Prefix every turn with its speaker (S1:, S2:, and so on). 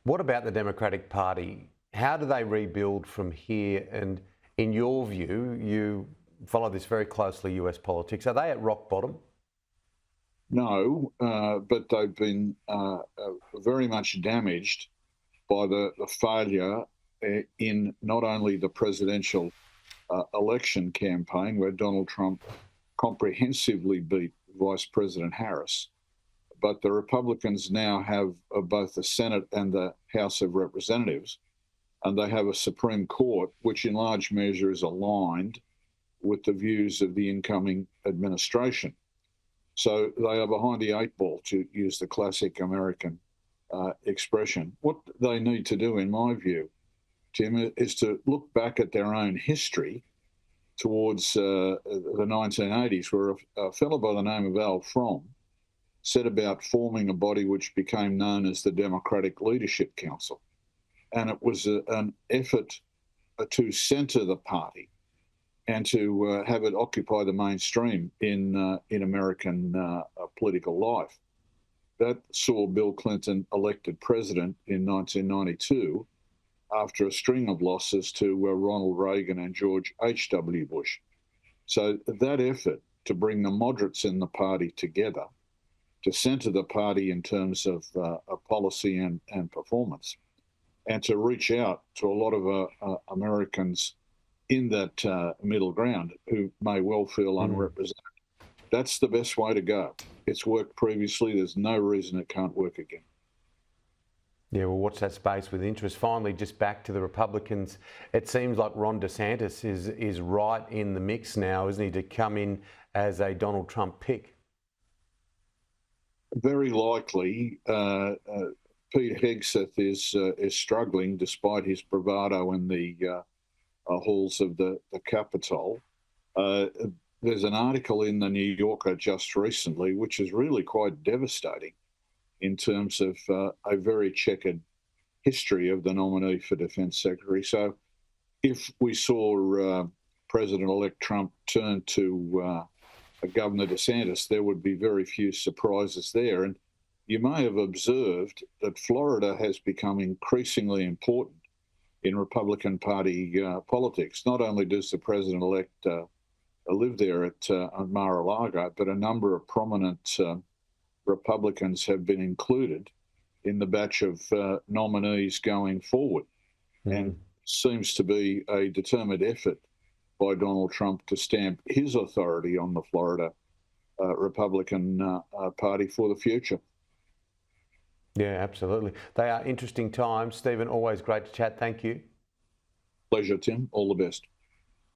S1: What about the Democratic Party? How do they rebuild from here? And in your view, you follow this very closely, US politics, are they at rock bottom?
S2: No, but they've been very much damaged by the failure in not only the presidential election campaign, where Donald Trump comprehensively beat Vice President Harris, but the Republicans now have both the Senate and the House of Representatives, and they have a Supreme Court which in large measure is aligned with the views of the incoming administration. So they are behind the eight ball, to use the classic American expression. What they need to do, in my view, Tim, is to look back at their own history towards the 1980s, where a fellow by the name of Al Fromm set about forming a body which became known as the Democratic Leadership Council. And it was an effort to centre the party and to have it occupy the mainstream in American political life. That saw Bill Clinton elected president in 1992 after a string of losses to Ronald Reagan and George H.W. Bush. So that effort to bring the moderates in the party together, to centre the party in terms of policy and performance, and to reach out to a lot of Americans in that middle ground who may well feel unrepresented. That's the best way to go. It's worked previously. There's no reason it can't work again.
S1: Yeah, we'll watch that space with interest. Finally, just back to the Republicans, it seems like Ron DeSantis is right in the mix now, isn't he, to come in as a Donald Trump pick?
S2: Very likely. Pete Hegseth is struggling despite his bravado in the halls of the Capitol. There's an article in the New Yorker just recently which is really quite devastating in terms of a very checkered history of the nominee for Defence Secretary. So if we saw President-elect Trump turn to Governor DeSantis, there would be very few surprises there. And you may have observed that Florida has become increasingly important in Republican Party politics. Not only does the president-elect live there at Mar-a-Lago, but a number of prominent Republicans have been included in the batch of nominees going forward. And seems to be a determined effort by Donald Trump to stamp his authority on the Florida Republican Party for the future.
S1: Yeah, absolutely. They are interesting times. Stephen, always great to chat. Thank you.
S2: Pleasure, Tim. All the best.